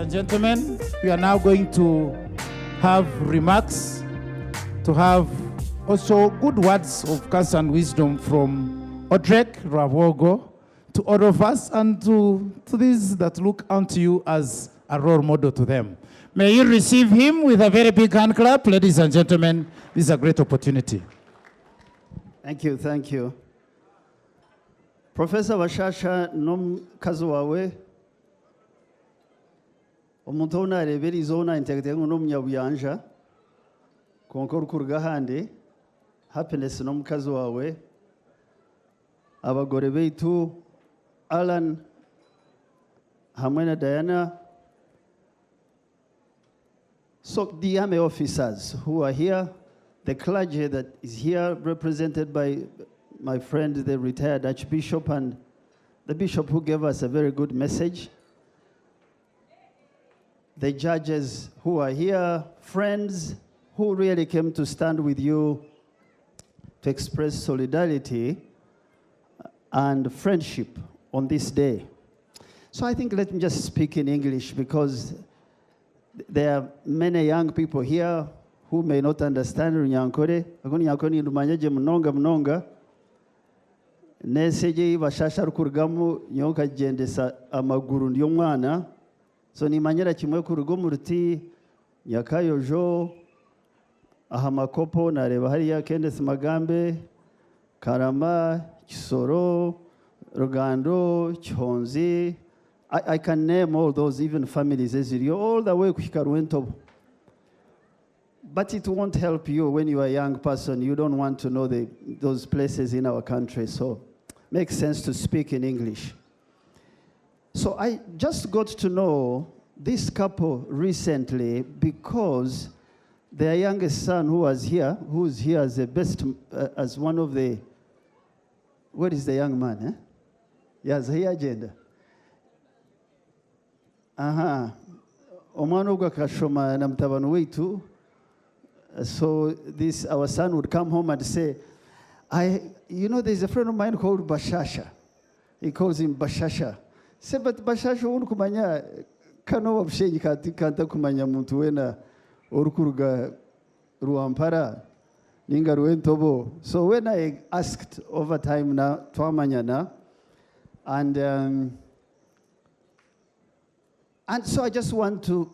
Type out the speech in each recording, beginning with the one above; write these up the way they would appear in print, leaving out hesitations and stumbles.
and gentlemen, we are now going to have remarks, to have also good words of counsel and wisdom from Odrek Ravogo to all of us and to these that look unto you as a role model to them. May you receive him with a very big hand clap. Ladies and gentlemen, this is a great opportunity. Thank you, thank you. Professor Bashasha n'omukazi wawe omuntu ono areeberize ono integetenge n'omunyabuyanja konka orikuruga ahandi Happiness n'omukazi wawe abagore baitu Alan hamwe na Diana. So the army officers who are here, the clergy that is here represented by my friend, the retired Archbishop, and the Bishop who gave us a very good message. The judges who are here, friends who really came to stand with you to express solidarity and friendship on this day. So I think let me just speak in English because there are many young people here who may not understand Runyankore. Runyankore ndumanyaje mnonga. Neseje bashasha rukurugamo nyonka gendesa amaguru ndiyo mwana. So nimanyira kimwe kurugomu ruti Nyakayojo ahamakopo nareba hariya Kenneth Magambe, Karama, Kisoro, Rugando, Chonzi. I can name all those, even families, all the way to Hikaruento. But it won't help you when you are a young person. You don't want to know those places in our country. So it makes sense to speak in English. So I just got to know this couple recently because their youngest son who's here as the best, as one of the, what is the young man? Eh? Yes, he agenda. Omwana ogwa kashoma na mtabano wetu. So this, our son would come home and say, there's a friend of mine called Bashasha. He calls him Bashasha. Say, but Bashasha unu kumanya kano wabshenyi kanta kumanya muntu wena orukuruga ruampara ninga ruentobo. So when I asked over time na twamanyana, and so I just want to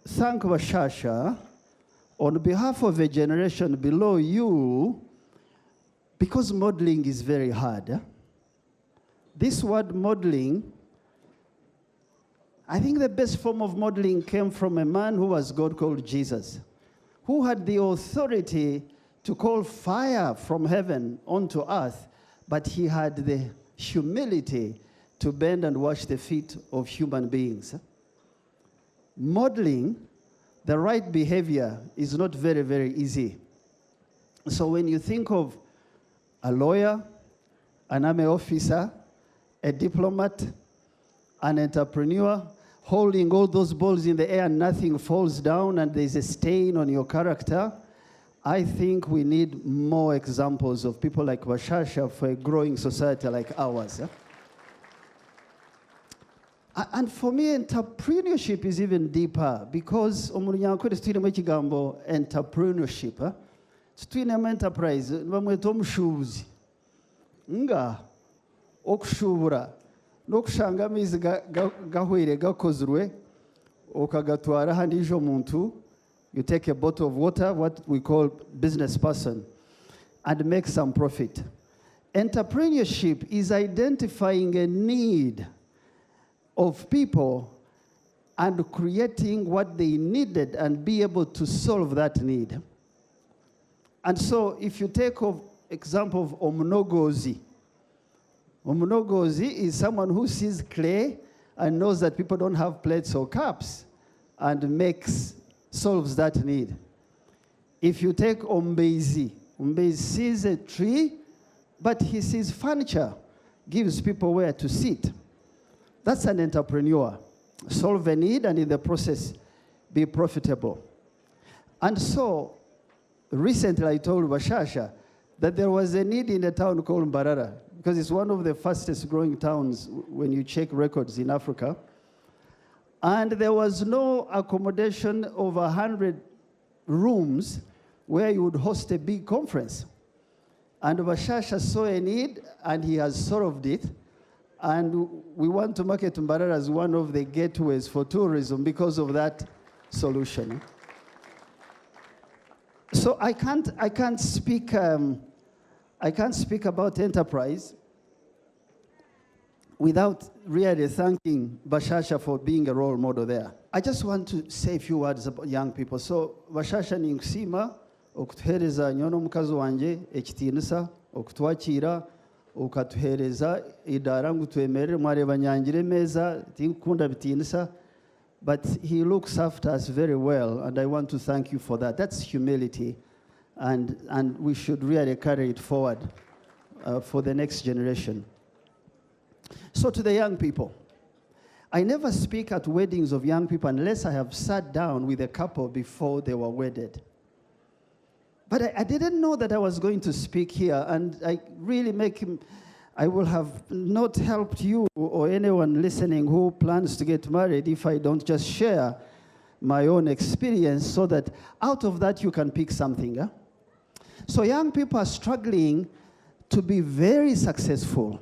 thank Bashasha on behalf of a generation below you, because modeling is very hard. This word modeling, I think the best form of modeling came from a man who was God called Jesus, who had the authority to call fire from heaven onto earth, but he had the humility to bend and wash the feet of human beings. Modeling the right behavior is not very, very easy. So when you think of a lawyer, an army officer, a diplomat, an entrepreneur, holding all those balls in the air and nothing falls down and there's a stain on your character, I think we need more examples of people like Bashasha for a growing society like ours. And for me, entrepreneurship is even deeper because entrepreneurship. Twine enterprise, bamweta shoes. Nga okushubura nokushanga amizi gahwire gakozwe okagatwara handijo muntu. You take a bottle of water, what we call business person, and make some profit. Entrepreneurship is identifying a need of people and creating what they needed and be able to solve that need. And so if you take an example of Omunogozi, Omunogozi is someone who sees clay and knows that people don't have plates or cups and solves that need. If you take Ombezi, Ombezi sees a tree, but he sees furniture, gives people where to sit. That's an entrepreneur. Solve a need and in the process be profitable. And so recently I told Bashasha that there was a need in a town called Mbarara because it's one of the fastest growing towns when you check records in Africa. And there was no accommodation over 100 rooms where you would host a big conference. And Bashasha saw a need, and he has solved it. And we want to market Mbarara as one of the gateways for tourism because of that solution. So I can't speak about enterprise without really thanking Bashasha for being a role model there. I just want to say a few words about young people. So Bashasha ni nkusima okutuhereza nyono mukazi wanje ekitiinisa okutwakira ukatuhereza idara ngu twemerere mwareba nyangire meza tinkunda bitiinisa, but he looks after us very well, and I want to thank you for that. That's humility, and we should really carry it forward for the next generation. So to the young people, I never speak at weddings of young people unless I have sat down with a couple before they were wedded. But I didn't know that I was going to speak here, and I really I will have not helped you or anyone listening who plans to get married if I don't just share my own experience so that out of that you can pick something. Huh? So young people are struggling to be very successful.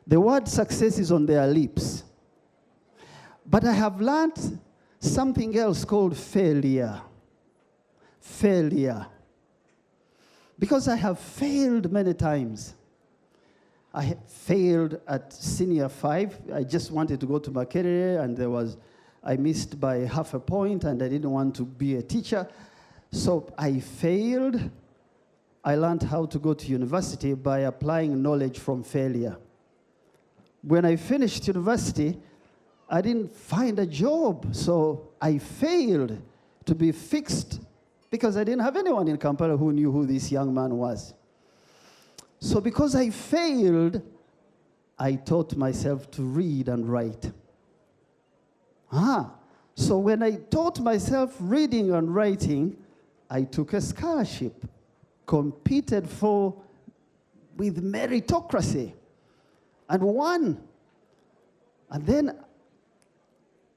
The word success is on their lips. But I have learned something else called failure. Failure. Because I have failed many times. I failed at senior 5. I just wanted to go to Makerere, and I missed by half a point, and I didn't want to be a teacher. So I failed. I learned how to go to university by applying knowledge from failure. When I finished university, I didn't find a job, so I failed to be fixed because I didn't have anyone in Kampala who knew who this young man was. So because I failed, I taught myself to read and write. So when I taught myself reading and writing, I took a scholarship, competed with meritocracy, and won. And then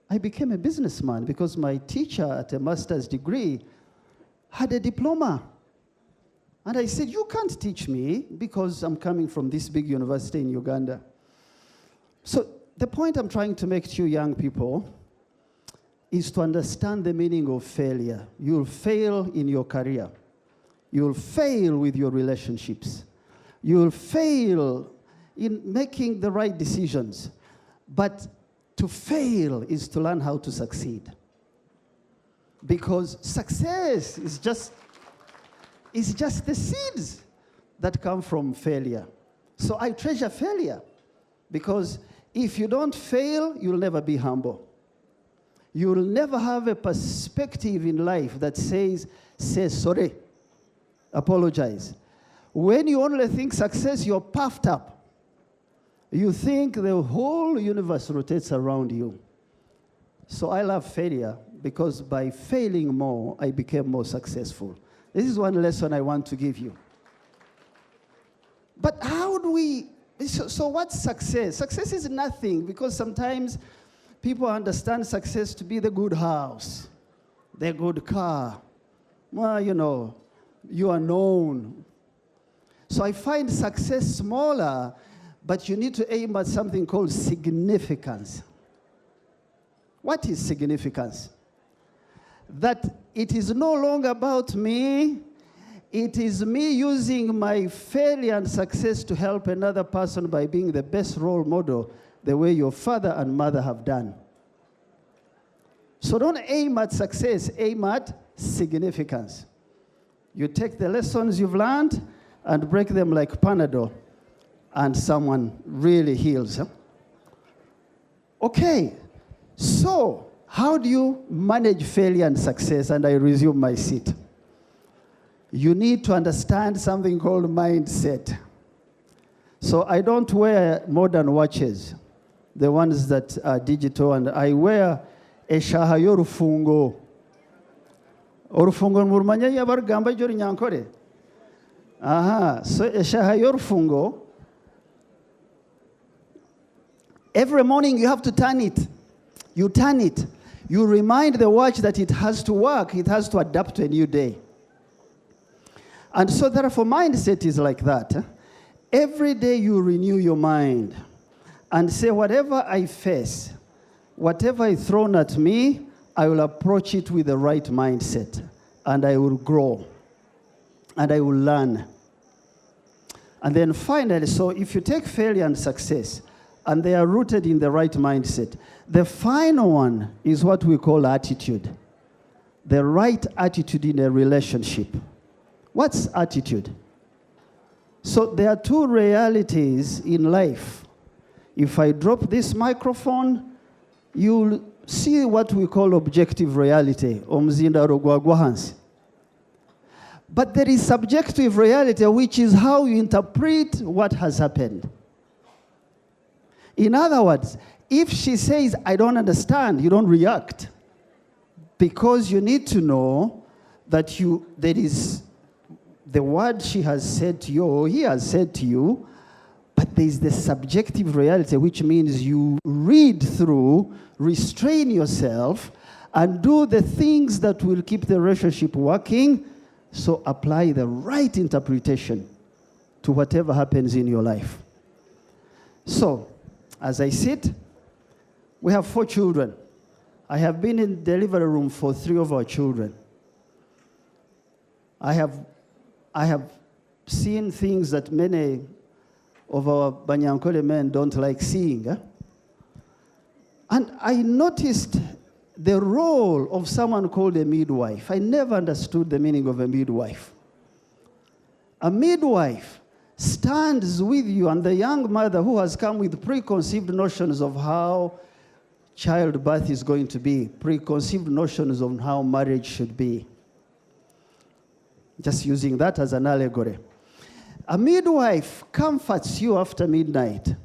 I became a businessman because my teacher at a master's degree had a diploma. And I said, you can't teach me because I'm coming from this big university in Uganda. So the point I'm trying to make to you young people is to understand the meaning of failure. You'll fail in your career. You'll fail with your relationships. You'll fail in making the right decisions. But to fail is to learn how to succeed. Because success is just the seeds that come from failure. So I treasure failure because if you don't fail, you'll never be humble. You'll never have a perspective in life that says sorry, apologize. When you only think success, you're puffed up. You think the whole universe rotates around you. So I love failure because by failing more, I became more successful. This is one lesson I want to give you. But how do we, so what's success? Success is nothing because sometimes people understand success to be the good house, the good car. Well, you are known. So I find success smaller, but you need to aim at something called significance. What is significance? That it is no longer about me. It is me using my failure and success to help another person by being the best role model, the way your father and mother have done. So don't aim at success, aim at significance. You take the lessons you've learned and break them like Panadol, and someone really heals. Okay, so how do you manage failure and success? And I resume my seat. You need to understand something called mindset. So I don't wear modern watches, the ones that are digital, and I wear eshaha y'orufungo. Orufungo murumanya yabarugamba jori nyankore. So eshaha y'orufungo. Every morning you have to turn it. You turn it. You remind the watch that it has to work. It has to adapt to a new day. And so therefore, mindset is like that. Every day you renew your mind and say, whatever I face, whatever is thrown at me, I will approach it with the right mindset. And I will grow. And I will learn. And then finally, so if you take failure and success, and they are rooted in the right mindset, the final one is what we call attitude. The right attitude in a relationship. What's attitude? So there are two realities in life. If I drop this microphone, you'll see what we call objective reality. But there is subjective reality, which is how you interpret what has happened. In other words, if she says, I don't understand, you don't react. Because you need to know that there is the word she has said to you, or he has said to you, but there is the subjective reality, which means you read through, restrain yourself, and do the things that will keep the relationship working, so apply the right interpretation to whatever happens in your life. So, as I sit, we have 4 children. I have been in the delivery room for 3 of our children. I have seen things that many of our Banyankole men don't like seeing. And I noticed the role of someone called a midwife. I never understood the meaning of a midwife. A midwife stands with you and the young mother who has come with preconceived notions of how childbirth is going to be, preconceived notions of how marriage should be. Just using that as an allegory. A midwife comforts you after midnight.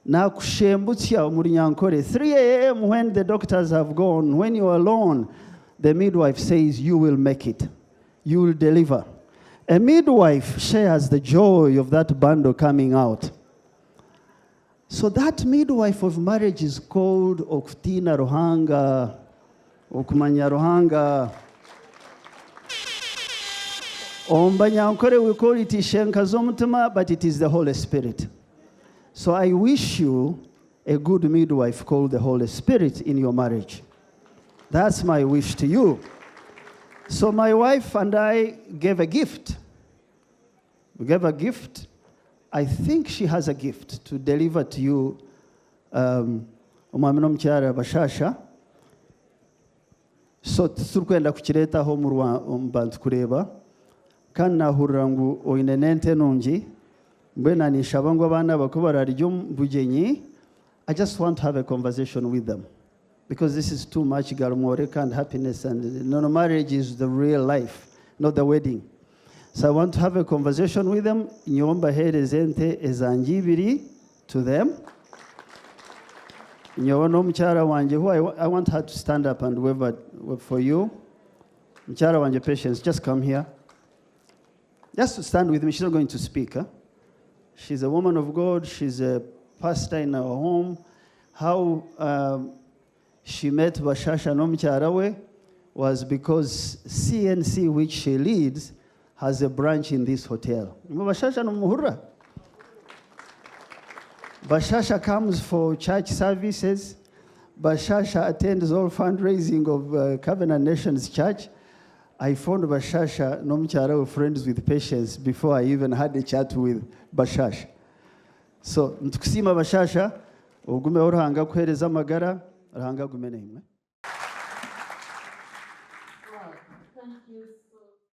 Na kushembutya murinyankore 3 a.m. when the doctors have gone, when you're alone, the midwife says you will make it. You will deliver. A midwife shares the joy of that bundle coming out. So that midwife of marriage is called Okutina Ruhanga, Okumanya Ruhanga. Ombanyankore we call it Ishenka Zomutuma, but it is the Holy Spirit. So I wish you a good midwife called the Holy Spirit in your marriage. That's my wish to you. So my wife and I gave a gift. We gave a gift. I think she has a gift to deliver to you, Omwami n'omukyala Bashasha. So tukwenda kukiretaho mu bantu kureba. Kandi nahurira ngu oyine n'ente nungi mbwena nishaba ngu abaana bako bararya omubugenyi. I just want to have a conversation with them. Because this is too much galmoreka and happiness, and no, marriage is the real life, not the wedding. So I want to have a conversation with them. Nyomba hereze ente ezange ibiri to them. Nyoba n'omukyala wanje who I want her to stand up and wave for you. Mukyala wanje Patience, just come here. Just to stand with me. She's not going to speak. Huh? She's a woman of God. She's a pastor in our home. How she met Bashasha n'omukyala we was because CNC, which she leads, has a branch in this hotel. Bashasha n'omuhurra. Bashasha comes for church services. Bashasha attends all fundraising of Covenant Nations Church. I found Bashasha n'omukyala we friends with Patience before I even had a chat with Bashasha. So ntukusima Bashasha, ogume oruhanga kuhereza amagara, ruhanga gume n'imwe.